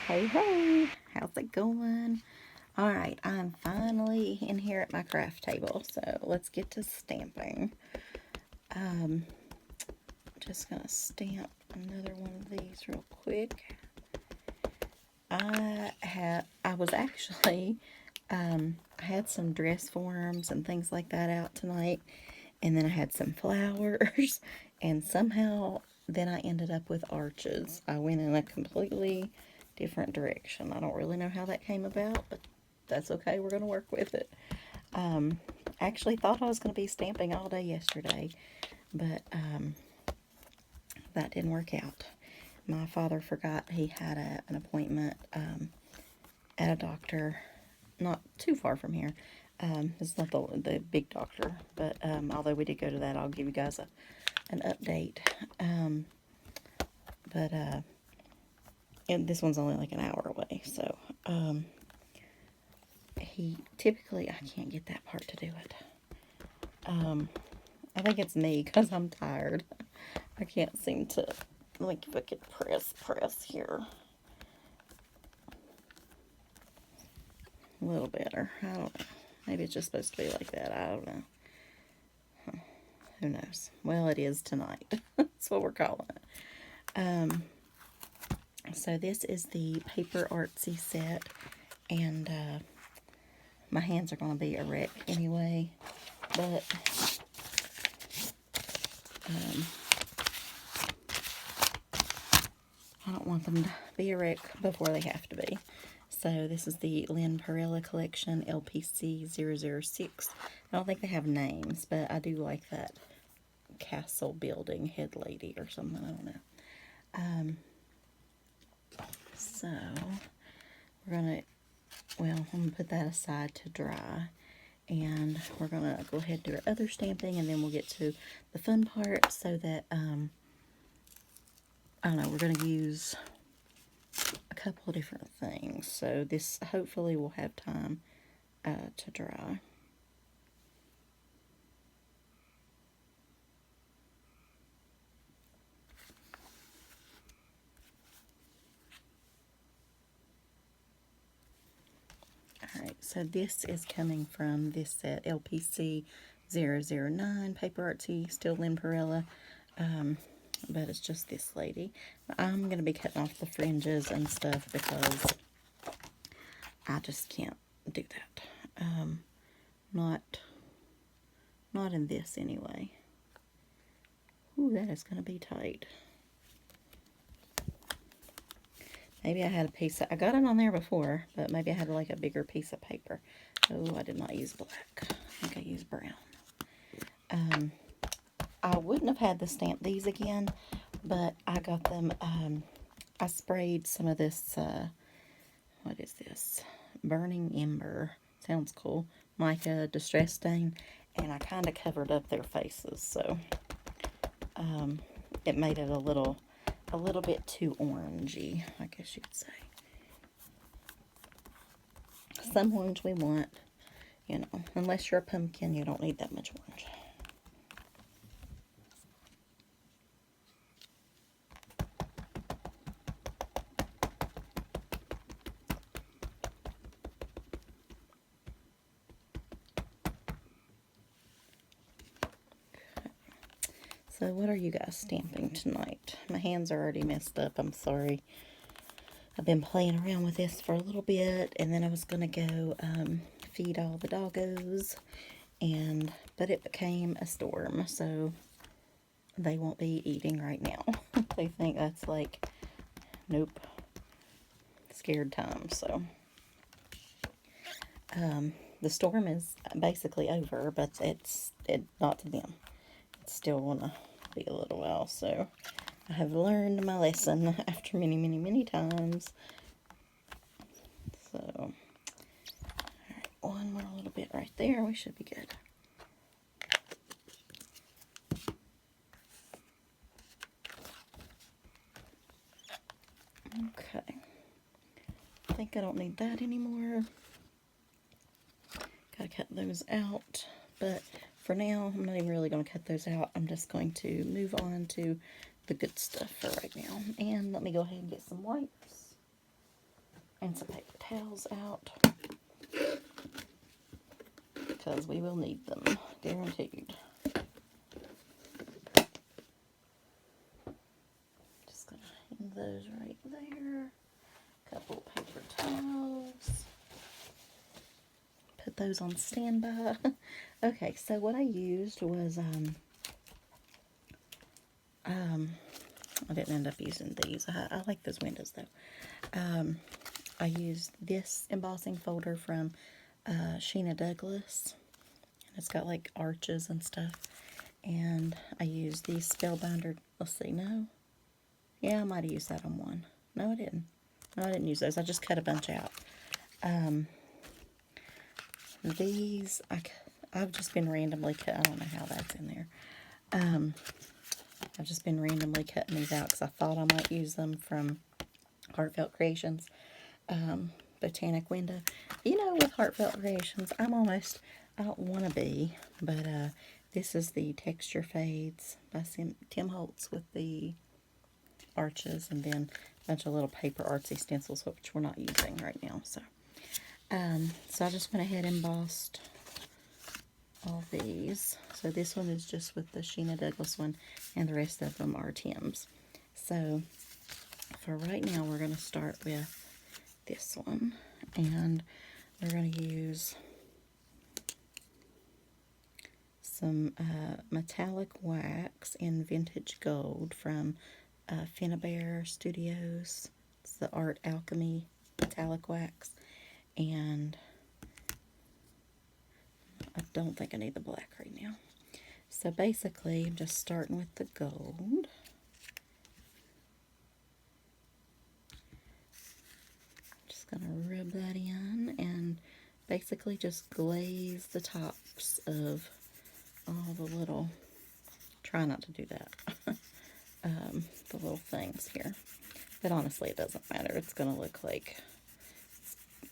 Hey, hey, how's it going? All right, I'm finally in here at my craft table, so let's get to stamping. Um, just gonna stamp another one of these real quick. I was actually I had some dress forms and things like that out tonight, and then I had some flowers, and somehow then I ended up with arches. I went in a completely different direction. I don't really know how that came about, but that's okay. We're going to work with it. I actually thought I was going to be stamping all day yesterday, but that didn't work out. My father forgot he had an appointment at a doctor not too far from here. It's not the big doctor, but although we did go to that, I'll give you guys an update. But and this one's only like an hour away, so he typically I can't get that part to do it. I think it's me because I'm tired. I can't seem to, like, if I could press here a little better. I don't know. Maybe it's just supposed to be like that. I don't know. Who knows? Well, it is tonight. That's what we're calling it. So this is the paper artsy set, and my hands are going to be erect anyway, but I don't want them to be erect before they have to be. So this is the Lynn Perella collection, LPC 006. I don't think they have names, but I do like that castle building head lady or something. I don't know. So we're gonna, well, I'm gonna put that aside to dry, and we're gonna go ahead and do our other stamping, and then we'll get to the fun part. So that I don't know, we're gonna use a couple of different things. So this hopefully will have time to dry. Alright, so this is coming from this set, LPC 009, Paper Artsy, still Lynn Perella, but it's just this lady. I'm going to be cutting off the fringes and stuff because I just can't do that. Not in this anyway. Ooh, that is going to be tight. Maybe I had a piece of, I got it on there before, but maybe I had like a bigger piece of paper. Oh, I did not use black. I think I used brown. I wouldn't have had to stamp these again, but I got them, I sprayed some of this, what is this? Burning Ember. Sounds cool. Mica Distress Stain. And I kind of covered up their faces, so it made it a little bit too orangey, I guess you could say. Some orange we want, you know, unless you're a pumpkin, you don't need that much orange. So what are you guys stamping tonight? My hands are already messed up, I'm sorry. I've been playing around with this for a little bit, and then I was going to go feed all the doggos, but it became a storm, so they won't be eating right now. They think that's like, nope, scared time, so. The storm is basically over, but it's not to them. It's still gonna be a little while, so I have learned my lesson after many, many, many times. So, alright, one more little bit right there. We should be good. Okay. I think I don't need that anymore. Gotta cut those out, but for now, I'm not even really going to cut those out. I'm just going to move on to the good stuff for right now. And let me go ahead and get some wipes. and some paper towels out because we will need them, guaranteed. Just gonna hang those right there. Couple paper towels. Put those on standby. Okay, so what I used was I didn't end up using these. I like those windows though. I used this embossing folder from Sheena Douglas. And it's got like arches and stuff. And I used these Spellbinder. Let's see, no. Yeah, I might have used that on one. No, I didn't. No, I didn't use those. I just cut a bunch out. These, I've just been randomly cut. I don't know how that's in there. I've just been randomly cutting these out because I thought I might use them from Heartfelt Creations. Botanic window. You know, with Heartfelt Creations, I don't want to be, but this is the Texture Fades by Tim Holtz with the arches, and then a bunch of little paper artsy stencils, which we're not using right now. So I just went ahead and embossed all these. So this one is just with the Sheena Douglas one, and the rest of them are Tim's. So for right now, we're going to start with this one, and we're going to use some metallic wax in vintage gold from Finnabair Studios. It's the Art Alchemy metallic wax, and I don't think I need the black right now. So basically, I'm just starting with the gold. Just going to rub that in and basically just glaze the tops of all the little, try not to do that, the little things here. But honestly, it doesn't matter. It's going to look like,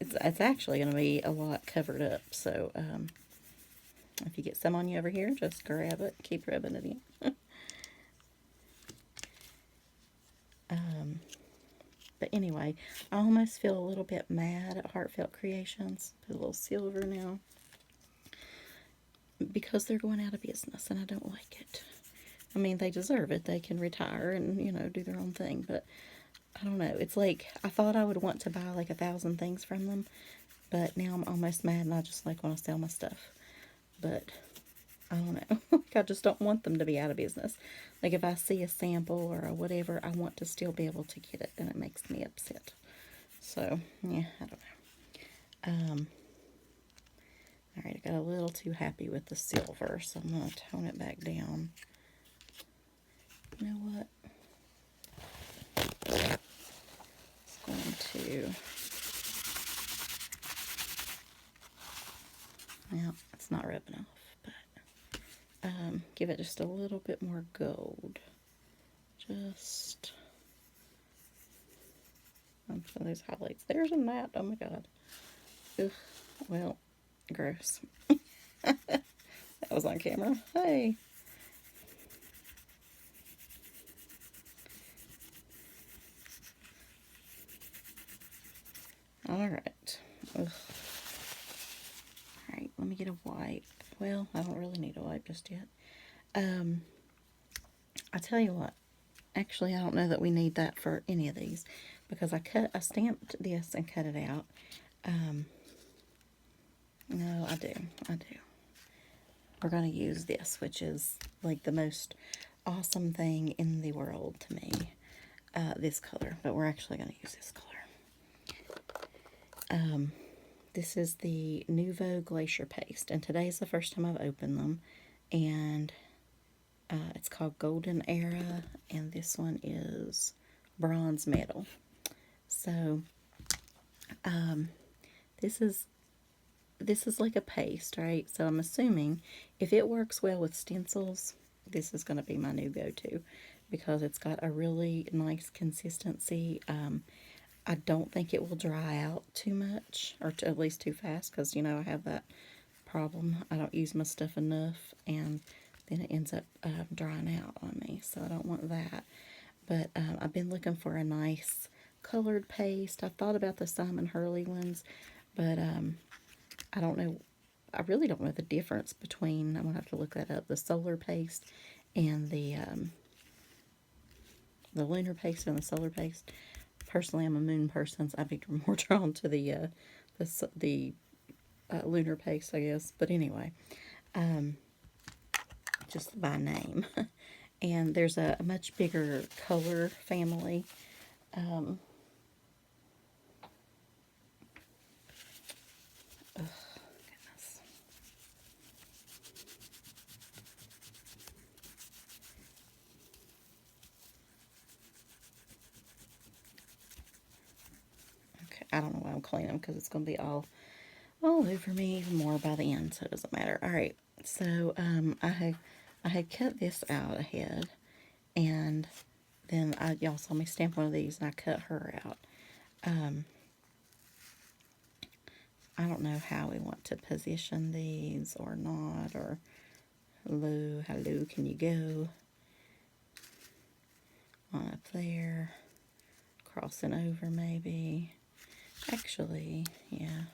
it's actually going to be a lot covered up. So if you get some on you over here, just grab it, keep rubbing it in. But anyway, I almost feel a little bit mad at Heartfelt Creations. Put a little silver now, because they're going out of business, and I don't like it. I mean, they deserve it. They can retire and, you know, do their own thing. But I don't know. It's like, I thought I would want to buy like 1,000 things from them. But now I'm almost mad, and I just like want to sell my stuff. But I don't know. I just don't want them to be out of business. Like, if I see a sample or a whatever, I want to still be able to get it, and it makes me upset. So, yeah, I don't know. Alright, I got a little too happy with the silver, so I'm going to tone it back down. You know what? It's going to... Well, it's not rubbing off, but give it just a little bit more gold. Just some of those highlights. There's a gnat. Oh my god. Ugh. Well, gross. That was on camera. Hey. Alright. Alright, let me get a wipe. Well, I don't really need a wipe just yet. I tell you what. Actually, I don't know that we need that for any of these, because I stamped this and cut it out. No, I do. We're going to use this, which is like the most awesome thing in the world to me. This color, but we're actually going to use this color. This is the Nuvo Glacier paste, and today's the first time I've opened them, and it's called Golden Era, and this one is Bronze Medal. So, this is like a paste, right? So I'm assuming if it works well with stencils, this is going to be my new go-to, because it's got a really nice consistency. I don't think it will dry out too much, or at least too fast, because, you know, I have that problem. I don't use my stuff enough, and then it ends up drying out on me, so I don't want that. But I've been looking for a nice colored paste. I thought about the Simon Hurley ones, but I don't know. I really don't know the difference between, I'm going to have to look that up, the solar paste and the lunar paste and the solar paste. Personally, I'm a moon person, so I'd be more drawn to the lunar paste, I guess. But anyway, just by name. And there's a much bigger color family. Goodness. Okay, I don't know why I'm cleaning them because it's going to be all over me even more by the end, so it doesn't matter. All right, so I had cut this out ahead, and then y'all saw me stamp one of these, and I cut her out. I don't know how we want to position these or not, or hello, can you go? On up there, crossing over maybe. Actually, yeah.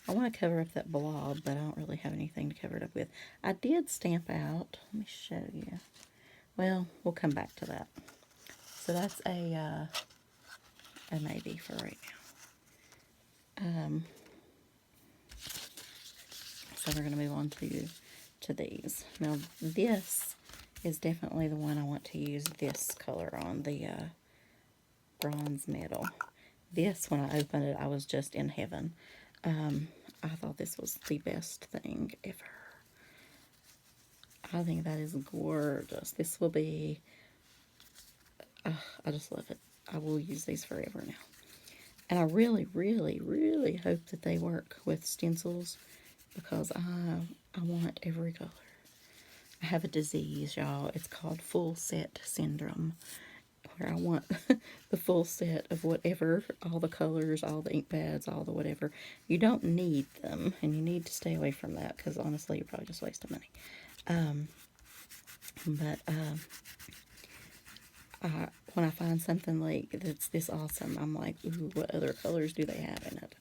I want to cover up that blob, but I don't really have anything to cover it up with. I did stamp out. Let me show you. Well, we'll come back to that. So that's a maybe for right now. So we're going to move on to these. Now this is definitely the one I want to use this color on, the bronze metal. This, when I opened it, I was just in heaven. I thought this was the best thing ever. I think that is gorgeous. This will be, I just love it. I will use these forever now. And I really, really, really hope that they work with stencils, because I want every color. I have a disease, y'all. It's called full set syndrome, where I want the full set of whatever, all the colors, all the ink pads, all the whatever. You don't need them, and you need to stay away from that, because honestly, you're probably just wasting money. When I find something like that's this awesome, I'm like, ooh, what other colors do they have in it?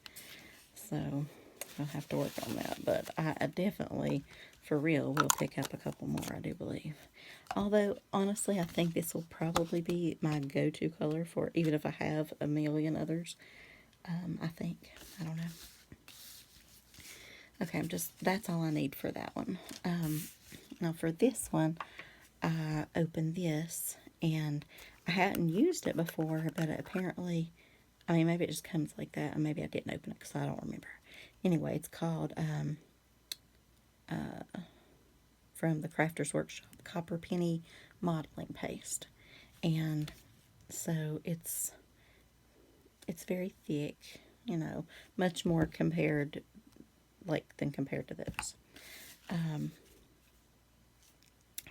So I'll have to work on that. But I definitely, for real, will pick up a couple more, I do believe. Although, honestly, I think this will probably be my go-to color for, even if I have a million others. I think. I don't know. Okay, that's all I need for that one. Now for this one, I opened this, and I hadn't used it before, but apparently, I mean, maybe it just comes like that, and maybe I didn't open it because I don't remember. Anyway, it's called, from the Crafter's Workshop, Copper Penny Modeling Paste. And so it's very thick, you know, much more compared to those.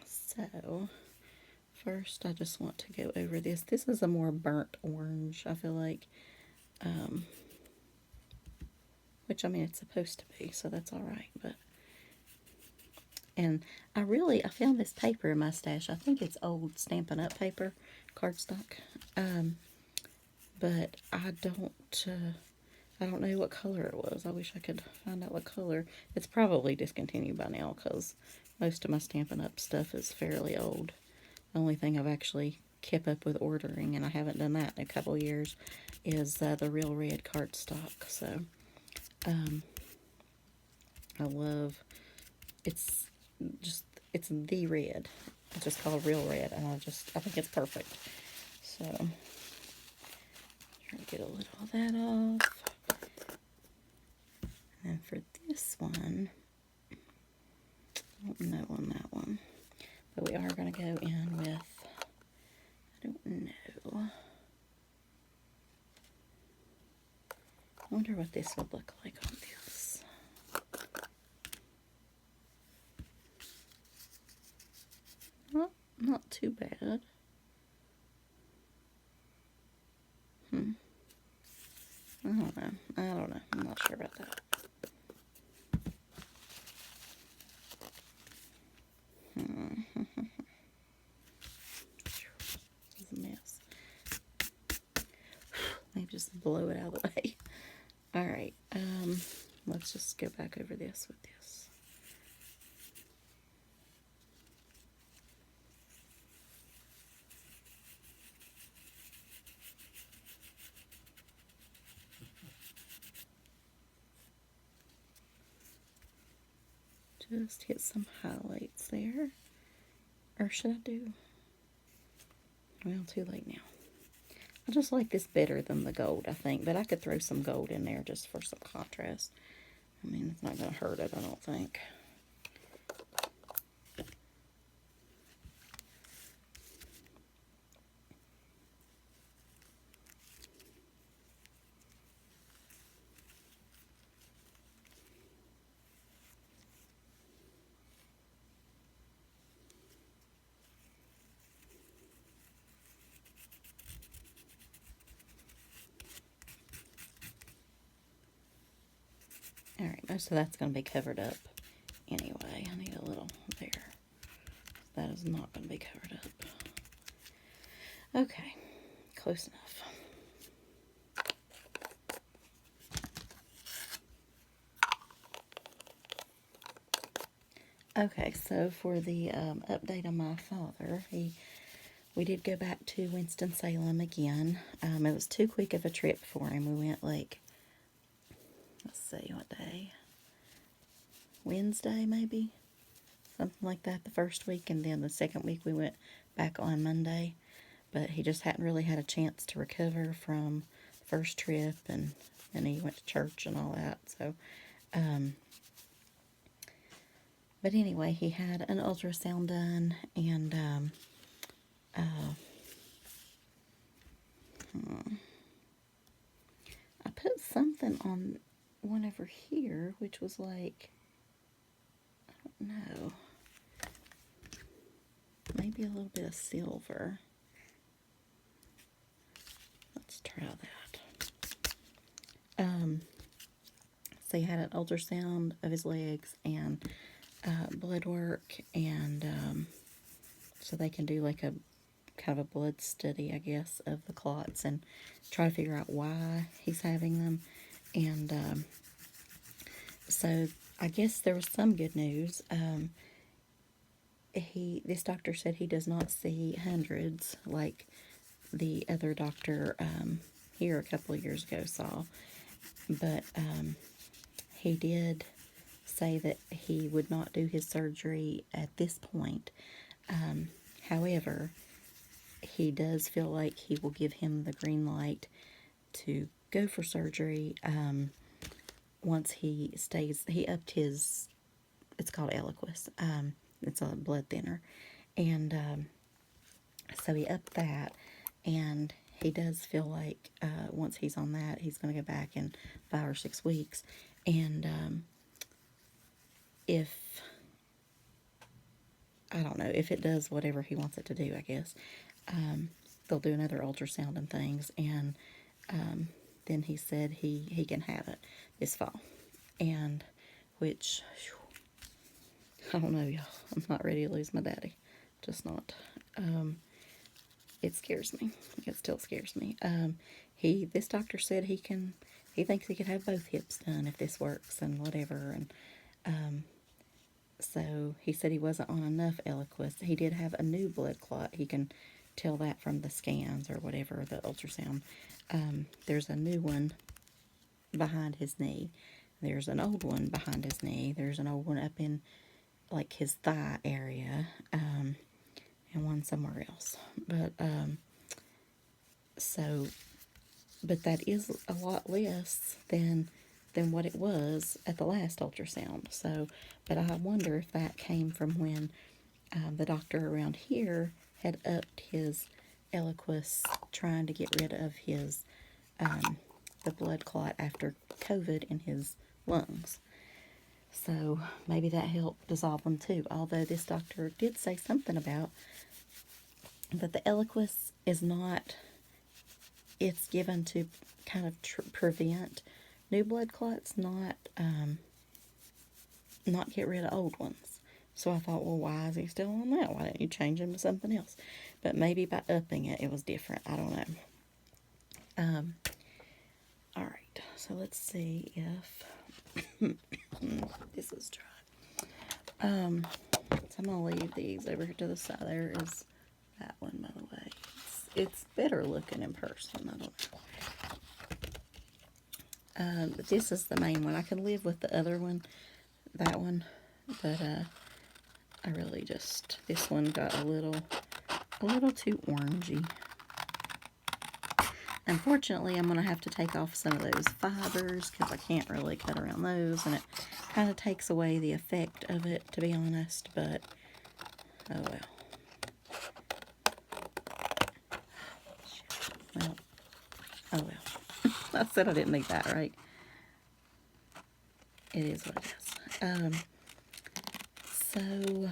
So first I just want to go over this. This is a more burnt orange, I feel like, which, I mean, it's supposed to be, so that's all right. But and I found this paper in my stash. I think it's old Stampin' Up paper, cardstock. But I don't know what color it was. I wish I could find out what color. It's probably discontinued by now, because most of my Stampin' Up stuff is fairly old. The only thing I've actually kept up with ordering, and I haven't done that in a couple of years, is the Real Red cardstock. So, I love, it's the red. It's just called Real Red, and I think it's perfect. So, try to get a little of that off. And for this one, I don't know on that one, but we are going to go in with, I don't know. I wonder what this would look like on this. Well, not too bad. I don't know. I'm not sure about that. This is a mess. All right, let's just go back over this with this. Just hit some highlights there. Or should I do? Well, too late now. I just like this better than the gold, I think. But I could throw some gold in there just for some contrast. I mean, it's not going to hurt it, I don't think. Alright, most of that's going to be covered up anyway. I need a little there. That is not going to be covered up. Okay, close enough. Okay, so for the update on my father, we did go back to Winston-Salem again. It was too quick of a trip for him. We went like, let's see, what day? Wednesday, maybe? Something like that the first week, and then the second week we went back on Monday. But he just hadn't really had a chance to recover from the first trip, and then he went to church and all that, so... But anyway, he had an ultrasound done, and I put something on one over here, which was like, I don't know, maybe a little bit of silver. Let's try that. So he had an ultrasound of his legs and blood work, and so they can do like a kind of a blood study, I guess, of the clots and try to figure out why he's having them. And so I guess there was some good news. This doctor said he does not see hundreds like the other doctor here a couple of years ago saw, but he did say that he would not do his surgery at this point. However, he does feel like he will give him the green light to go for surgery once he upped his, it's called Eliquis, it's a blood thinner, and so he upped that, and he does feel like once he's on that, he's going to go back in 5 or 6 weeks, and if, I don't know, if it does whatever he wants it to do, I guess, they'll do another ultrasound and things, and then he said he can have it this fall, and which, I don't know, y'all, I'm not ready to lose my daddy, just not. It scares me. It still scares me. This doctor said he thinks he could have both hips done if this works and whatever, and so he said he wasn't on enough Eliquis. He did have a new blood clot. He can tell that from the scans or whatever, the ultrasound. There's a new one behind his knee. There's an old one behind his knee. There's an old one up in like his thigh area, and one somewhere else. But but that is a lot less than what it was at the last ultrasound. So, but I wonder if that came from when the doctor around here had upped his Eliquis, trying to get rid of his the blood clot after COVID in his lungs. So maybe that helped dissolve them too. Although this doctor did say something about that the Eliquis is not, it's given to kind of prevent new blood clots, not get rid of old ones. So I thought, well, why is he still on that? Why didn't you change him to something else? But maybe by upping it, it was different. I don't know. All right. So let's see if this is dry. So I'm gonna leave these over here to the side. There is that one, by the way. It's better looking in person. I don't know. But this is the main one. I can live with the other one, that one, but I really just, this one got a little too orangey. Unfortunately, I'm going to have to take off some of those fibers because I can't really cut around those, and it kind of takes away the effect of it, to be honest, but oh well. Well, oh well. I said I didn't need that, right? It is what it is. So,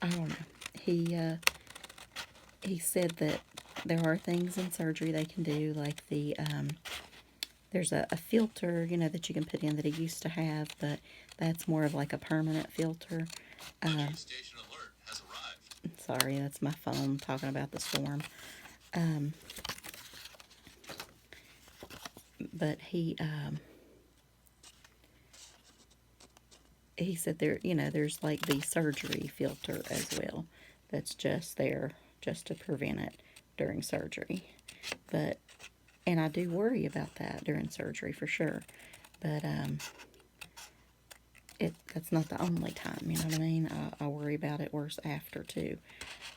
I don't know. He said that there are things in surgery they can do, like the, there's a filter, you know, that you can put in that he used to have, but that's more of like a permanent filter. Station alert has arrived. Sorry, that's my phone talking about the storm. But he said there, you know, there's like the surgery filter as well. That's just there just to prevent it during surgery. But, and I do worry about that during surgery for sure. But, that's not the only time, you know what I mean? I worry about it worse after too.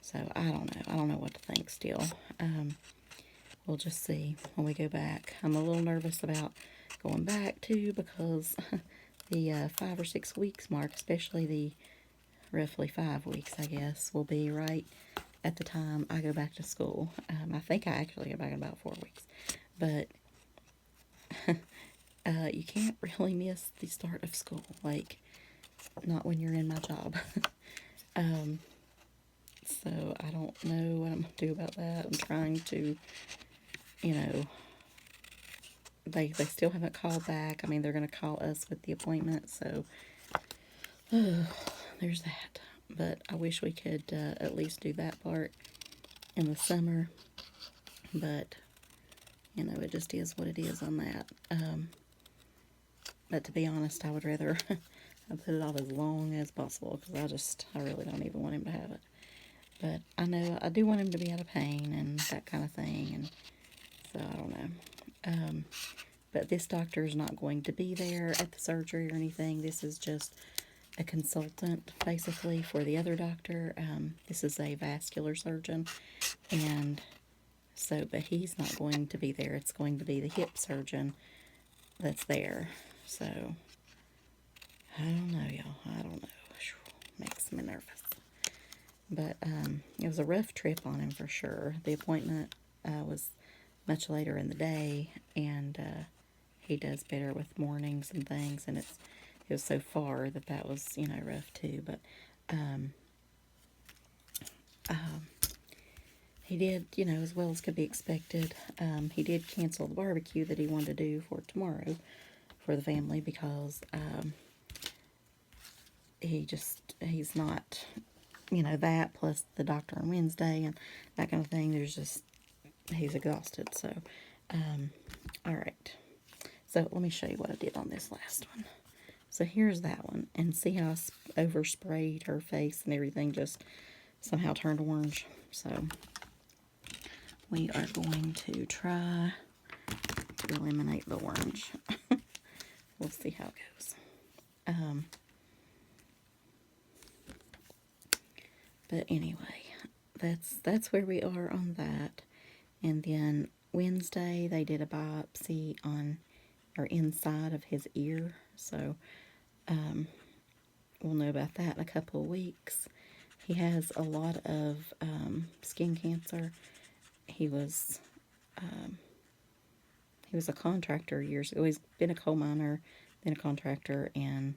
So I don't know. I don't know what to think still. We'll just see when we go back. I'm a little nervous about going back too because the 5 or 6 weeks mark, especially the roughly 5 weeks, I guess, will be right at the time I go back to school. I think I actually go back in about 4 weeks. But you can't really miss the start of school, like, not when you're in my job. So I don't know what I'm going to do about that. I'm trying to, you know, they still haven't called back. I mean, they're going to call us with the appointment, so there's that. But I wish we could at least do that part in the summer. But, you know, it just is what it is on that. But to be honest, I would rather I put it off as long as possible because I really don't even want him to have it. But I know I do want him to be out of pain and that kind of thing, and so I don't know. But this doctor is not going to be there at the surgery or anything. This is just a consultant, basically, for the other doctor. This is a vascular surgeon, and so, but he's not going to be there. It's going to be the hip surgeon that's there. So, I don't know, y'all. I don't know. Makes me nervous. But it was a rough trip on him for sure. The appointment was much later in the day, and he does better with mornings and things, and it was so far that was, you know, rough too. But he did, you know, as well as could be expected. He did cancel the barbecue that he wanted to do for tomorrow for the family because he's not, you know, that plus the doctor on Wednesday and that kind of thing. He's exhausted. So, all right. So let me show you what I did on this last one. So here's that one, and see how I oversprayed her face and everything just somehow turned orange. So we are going to try to eliminate the orange. We'll see how it goes. But anyway, that's where we are on that. And then Wednesday they did a biopsy on or inside of his ear. So we'll know about that in a couple of weeks. He has a lot of skin cancer. He was a contractor years ago. He's been a coal miner, then a contractor, and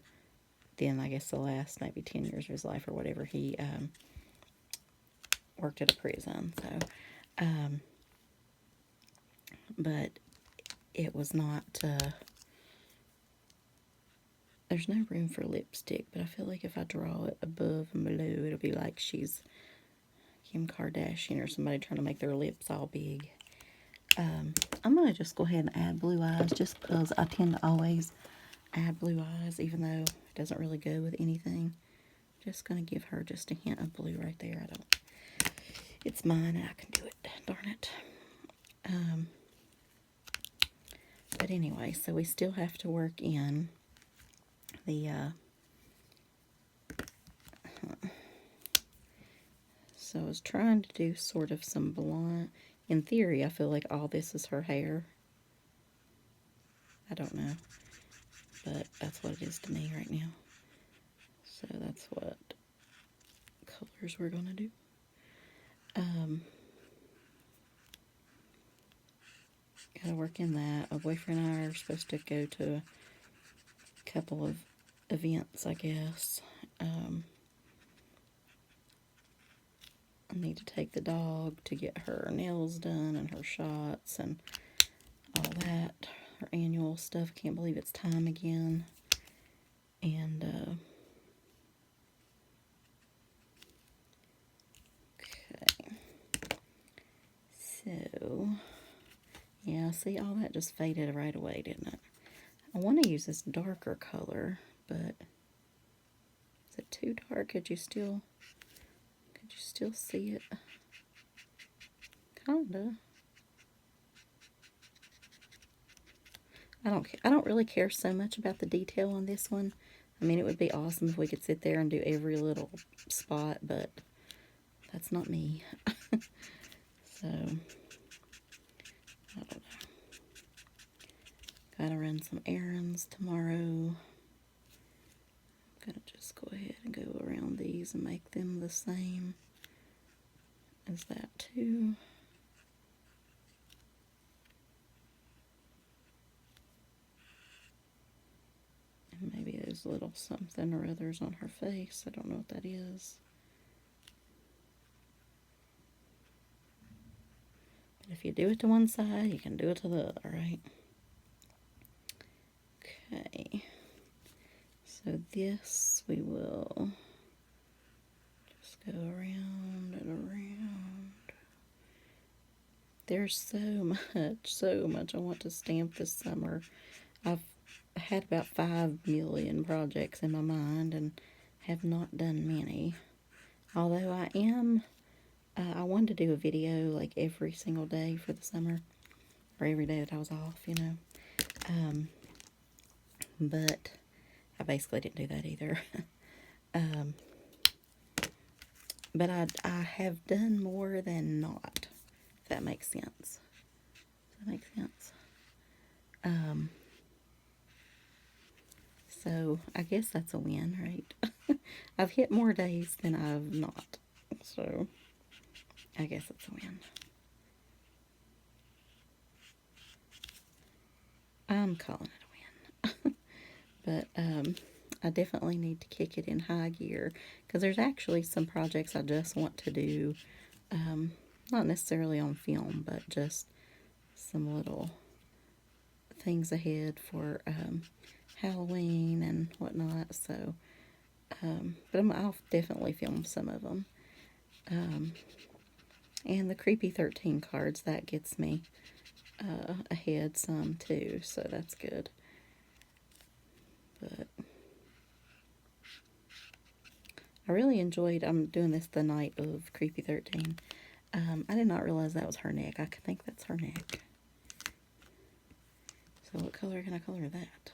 then I guess the last maybe 10 years of his life or whatever, he worked at a prison. So, but it was not, there's no room for lipstick, but I feel like if I draw it above and below, it'll be like she's Kim Kardashian or somebody trying to make their lips all big. I'm going to just go ahead and add blue eyes just because I tend to always add blue eyes even though it doesn't really go with anything. Just going to give her just a hint of blue right there. It's mine and I can do it. Darn it. But anyway, so we still have to work in the, so I was trying to do sort of some blonde. In theory, I feel like all this is her hair. I don't know, but that's what it is to me right now. So that's what colors we're gonna do. Gotta work in that. My boyfriend and I are supposed to go to a couple of events, I guess. I need to take the dog to get her nails done and her shots and all that. Her annual stuff. Can't believe it's time again. And, okay. So, yeah, see, all that just faded right away, didn't it? I want to use this darker color, but is it too dark? Could you still see it? Kinda. I don't really care so much about the detail on this one. I mean, it would be awesome if we could sit there and do every little spot, but that's not me. So, I don't know. Gotta run some errands tomorrow. Gotta just go ahead and go around these and make them the same as that too. And maybe there's a little something or others on her face. I don't know what that is. But if you do it to one side, you can do it to the other, right? Okay. So this we will just go around and around. There's so much I want to stamp this summer. I've had about 5 million projects in my mind and have not done many. Although I wanted to do a video like every single day for the summer, or every day that I was off, you know. But I basically didn't do that either. But I have done more than not, if that makes sense. Does that make sense? So I guess that's a win, right? I've hit more days than I've not. So I guess it's a win. I'm calling it a win. But I definitely need to kick it in high gear because there's actually some projects I just want to do, not necessarily on film, but just some little things ahead for Halloween and whatnot. So, but I'll definitely film some of them. And the Creepy 13 cards, that gets me ahead some too, so that's good. But I really enjoyed, I'm doing this the night of Creepy 13. I did not realize that was her neck. I think that's her neck. So what color can I color that?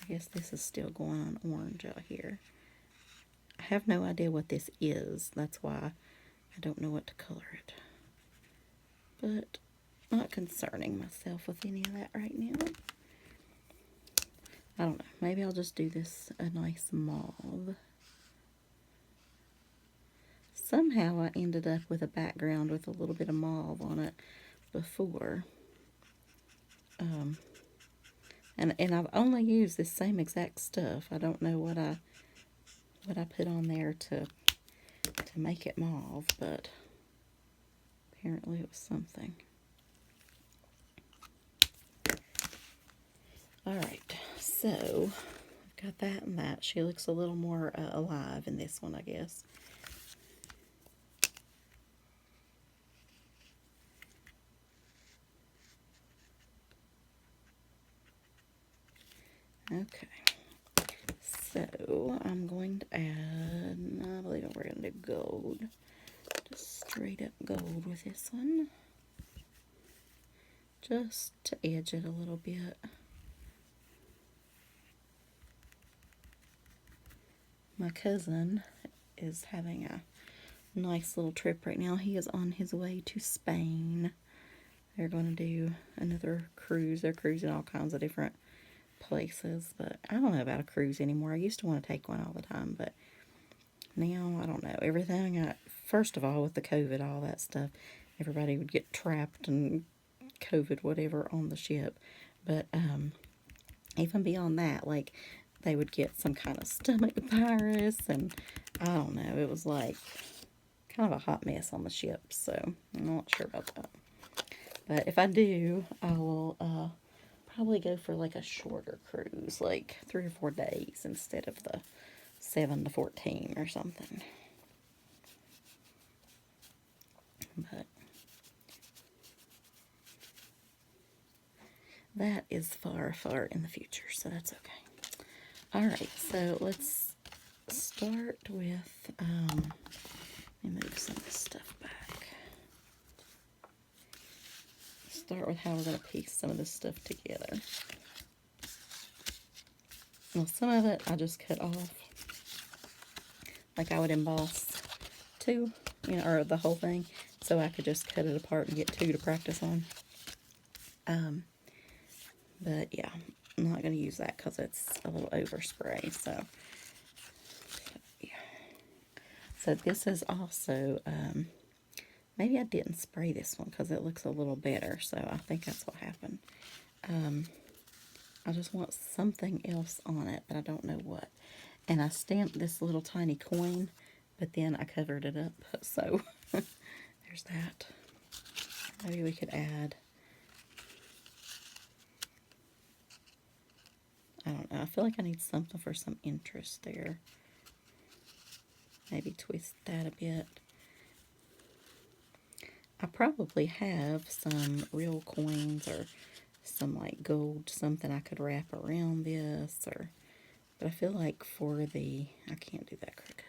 I guess this is still going on orange out here. I have no idea what this is. That's why I don't know what to color it. But not concerning myself with any of that right now. I don't know. Maybe I'll just do this a nice mauve. Somehow I ended up with a background with a little bit of mauve on it before. And I've only used this same exact stuff. I don't know what I put on there to make it mauve, but apparently it was something. Alright, so I've got that and that. She looks a little more alive in this one, I guess. Okay. So I'm going to add, I believe we're going to do gold. Just straight up gold with this one. Just to edge it a little bit. My cousin is having a nice little trip right now. He is on his way to Spain. They're going to do another cruise. They're cruising all kinds of different places, but I don't know about a cruise anymore. I used to want to take one all the time, but now I don't know. Everything, first of all, with the COVID, all that stuff, everybody would get trapped and COVID whatever on the ship. But even beyond that, like, they would get some kind of stomach virus, and I don't know. It was like kind of a hot mess on the ship, so I'm not sure about that. But if I do, I will probably go for like a shorter cruise, like 3 or 4 days instead of the 7 to 14 or something. But that is far, far in the future, so that's okay. Alright, so let's start with, let me move some of this stuff back. Start with how we're going to piece some of this stuff together. Well, some of it I just cut off. Like I would emboss 2, or the whole thing, so I could just cut it apart and get 2 to practice on. But yeah, I'm not going to use that because it's a little overspray, so yeah. So this is also, maybe I didn't spray this one because it looks a little better, so I think that's what happened. I just want something else on it, but I don't know what. And I stamped this little tiny coin, but then I covered it up, so there's that. Maybe we could add, I don't know, I feel like I need something for some interest there. Maybe twist that a bit. I probably have some real coins or some like gold, something I could wrap around this, or, but I feel like for the, I can't do that crooked.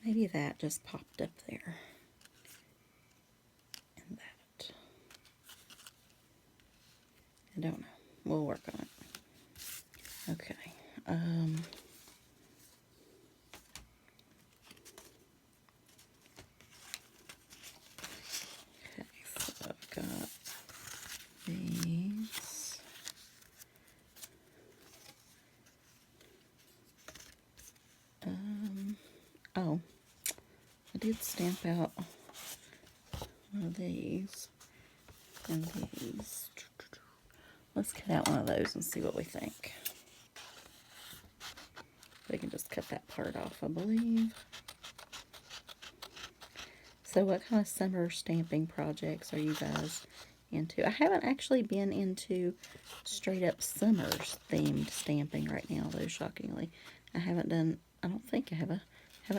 Maybe that just popped up there. And that. I don't know. We'll work on it. Okay. Okay, so I've got these. Oh, I did stamp out one of these and these. Let's cut out one of those and see what we think. We can just cut that part off, I believe. So what kind of summer stamping projects are you guys into? I haven't actually been into straight up summer themed stamping right now, though, shockingly. I haven't done, I don't think I haven't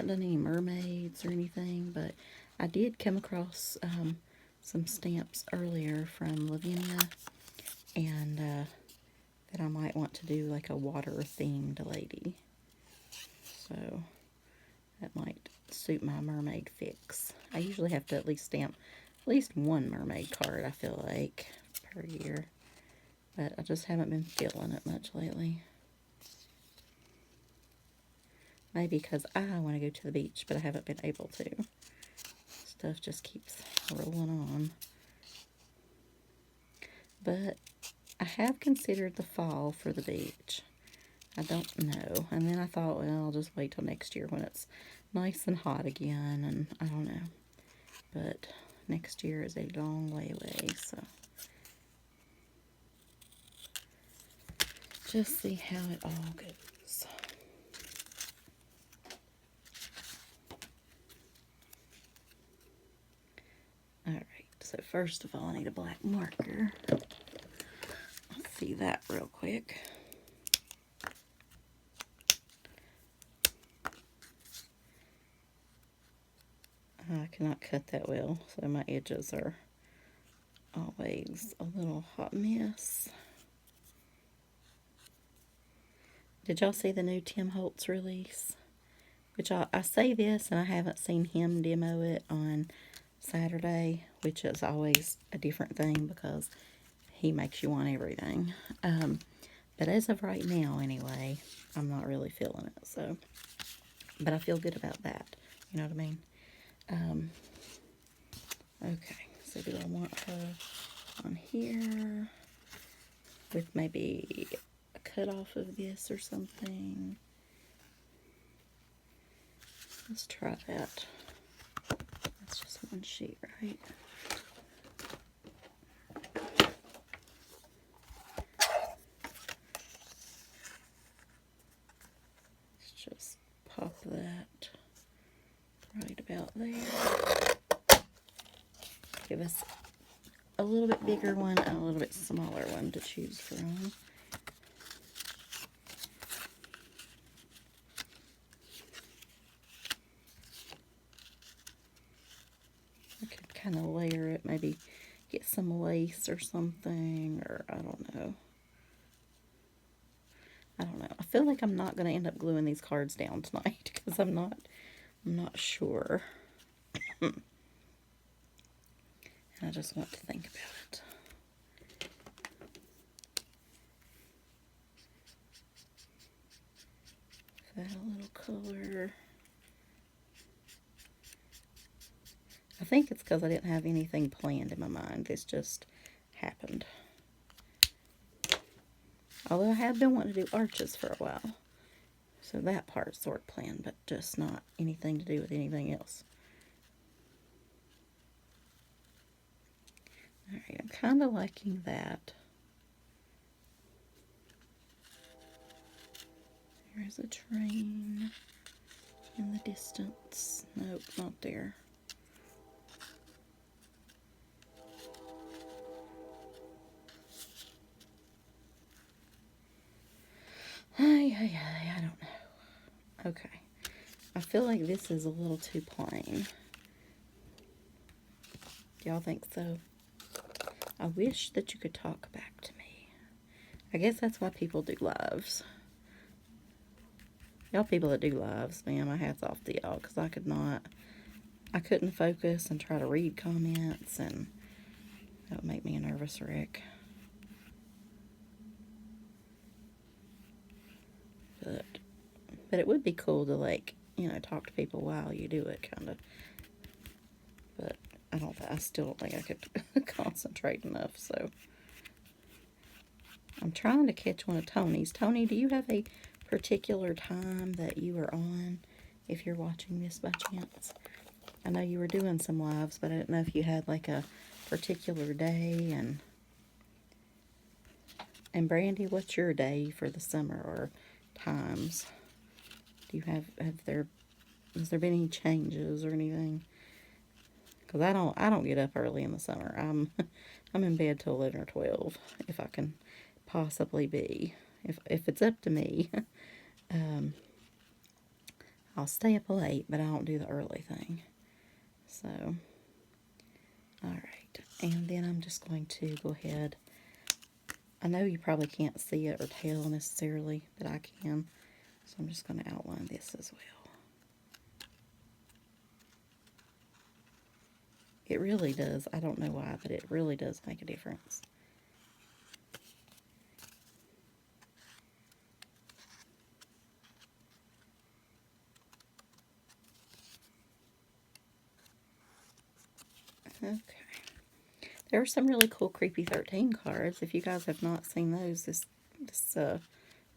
done any mermaids or anything, but I did come across some stamps earlier from Lavinia, and that I might want to do like a water themed lady. So that might suit my mermaid fix. I usually have to at least stamp at least one mermaid card, I feel like, per year. But I just haven't been feeling it much lately. Maybe because I want to go to the beach, but I haven't been able to. Stuff just keeps rolling on. But I have considered the fall for the beach. I don't know. And then I thought, well, I'll just wait till next year when it's nice and hot again, and I don't know. But next year is a long way away, so just see how it all goes. Alright, so first of all, I need a black marker. Let's see that real quick. I cannot cut that well, so my edges are always a little hot mess. Did y'all see the new Tim Holtz release? Which I say this, and I haven't seen him demo it on Saturday, which is always a different thing because he makes you want everything. But as of right now, anyway, I'm not really feeling it. So, but I feel good about that. You know what I mean? Okay, so do I want her on here with maybe a cut off of this or something? Let's try that. That's just one sheet, right? Let's just pop that right about there. Give us a little bit bigger one and a little bit smaller one to choose from. I could kind of layer it, maybe get some lace or something, or I don't know. I feel like I'm not going to end up gluing these cards down tonight because I'm not sure. And I just want to think about it. Add a little color. I think it's because I didn't have anything planned in my mind. This just happened. Although I have been wanting to do arches for a while. So that part's sort of planned, but just not anything to do with anything else. Alright, I'm kind of liking that. There's a train in the distance. Nope, not there. I don't know. Okay. I feel like this is a little too plain. Do y'all think so? I wish that you could talk back to me. I guess that's why people do lives. Y'all people that do lives, man, my hat's off to y'all, because I couldn't focus and try to read comments, and that would make me a nervous wreck. But it would be cool to, like, you know, talk to people while you do it, kind of. But I still don't think I could concentrate enough, so. I'm trying to catch one of Tony's. Tony, do you have a particular time that you are on if you're watching this by chance? I know you were doing some lives, but I didn't know if you had, like, a particular day. And Brandy, what's your day for the summer or times? Do you has there been any changes or anything? Because I don't get up early in the summer. I'm in bed till 11 or 12 if I can possibly be. If it's up to me, I'll stay up late, but I don't do the early thing. So, all right, and then I'm just going to go ahead. I know you probably can't see it or tell necessarily, but I can. So I'm just going to outline this as well. It really does. I don't know why, but it really does make a difference. Okay. There are some really cool Creepy 13 cards. If you guys have not seen those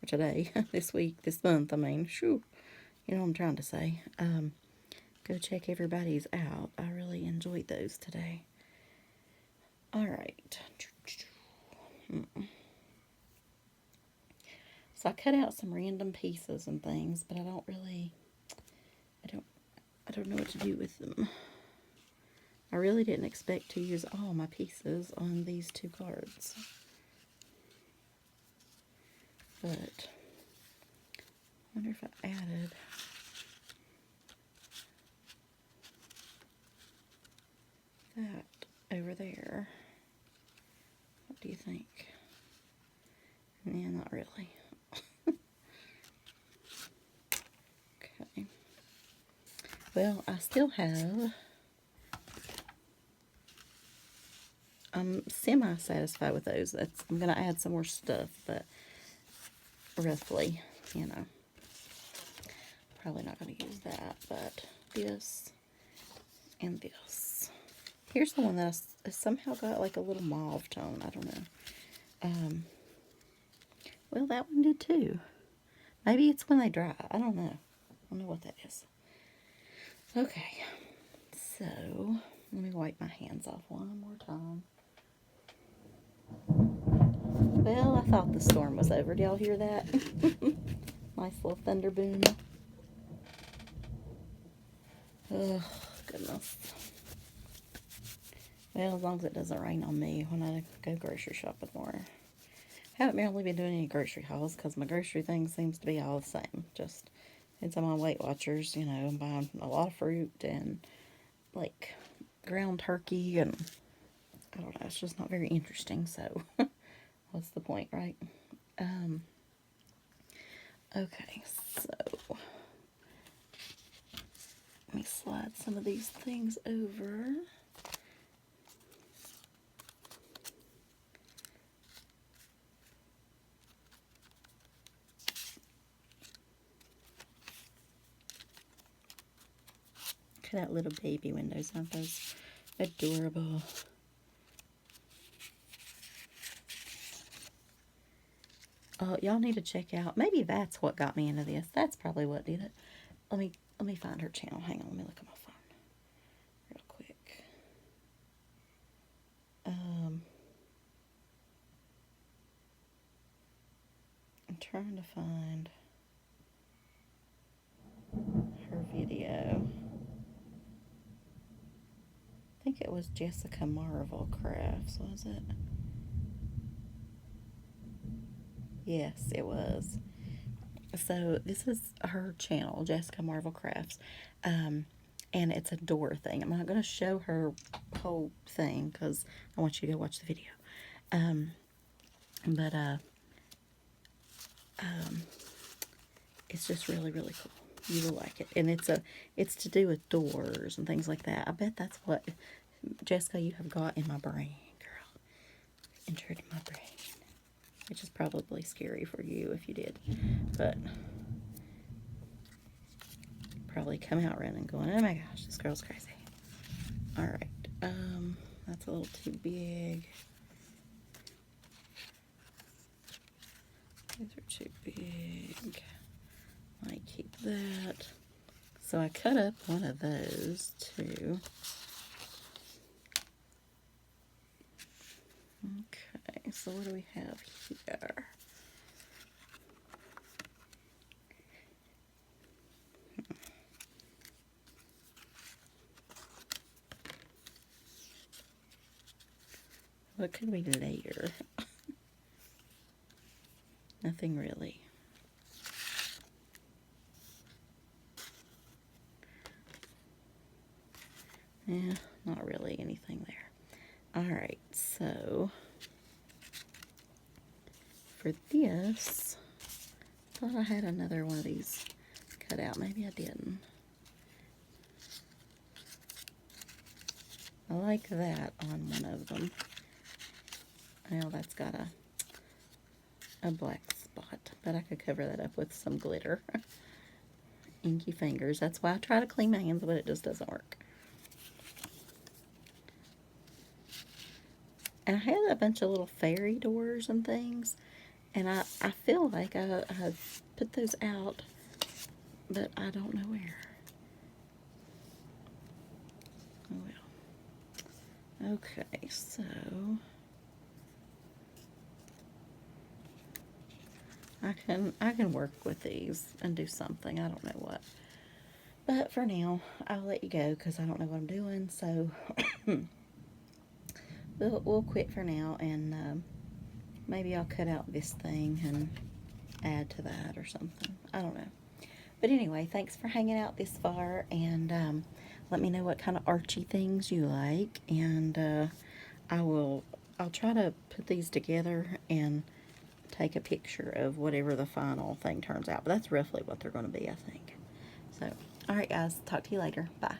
today, this week, this month, I mean, shoo, you know what I'm trying to say. Go check everybody's out. I really enjoyed those today. All right. So I cut out some random pieces and things, but I don't know what to do with them. I really didn't expect to use all my pieces on these two cards. But I wonder if I added that over there. do you think? Yeah, not really. Okay. Well, I still have, I'm semi-satisfied with those. I'm going to add some more stuff, but roughly, you know. Probably not going to use that, but this and this. Here's the one that I somehow got like a little mauve tone. I don't know. Well, that one did too. Maybe it's when they dry. I don't know. I don't know what that is. Okay. So, let me wipe my hands off one more time. Well, I thought the storm was over. Did y'all hear that? Nice little thunder boom. Oh, goodness. Well, as long as it doesn't rain on me when I go grocery shopping more. Haven't really been doing any grocery hauls because my grocery thing seems to be all the same. Just, it's on my Weight Watchers, you know, I'm buying a lot of fruit and, like, ground turkey and, I don't know, it's just not very interesting, so what's the point, right? Okay, so let me slide some of these things over. Look at that little baby windows, aren't those adorable? Oh, y'all need to check out. Maybe that's what got me into this. That's probably what did it. Let me find her channel. Hang on, let me look at my phone real quick. I'm trying to find her video. I think it was Jessica Marvel Crafts, was it? Yes, it was. So this is her channel, Jessica Marvel Crafts, and it's a door thing. I'm not going to show her whole thing because I want you to go watch the video. But it's just really, really cool. You will like it, and it's to do with doors and things like that. I bet that's what Jessica you have got in my brain, girl. Entered in my brain, which is probably scary for you if you did, but probably come out running, going, "Oh my gosh, this girl's crazy." All right, that's a little too big. These are too big. I keep that. So I cut up one of those too. Okay, so what do we have here? What could we layer? Nothing really. Yeah, not really anything there. Alright, so for this, I thought I had another one of these cut out. Maybe I didn't. I like that on one of them. Well, that's got a black spot, but I could cover that up with some glitter. Inky fingers. That's why I try to clean my hands, but it just doesn't work. And I had a bunch of little fairy doors and things, and I feel like I put those out, but I don't know where. Oh well. Okay, so I can work with these and do something. I don't know what. But for now, I'll let you go because I don't know what I'm doing, so we'll quit for now, and maybe I'll cut out this thing and add to that or something. I don't know. But anyway, thanks for hanging out this far, and let me know what kind of Archie things you like, and I will I'll try to put these together and take a picture of whatever the final thing turns out. But that's roughly what they're going to be, I think. So, all right, guys. Talk to you later. Bye.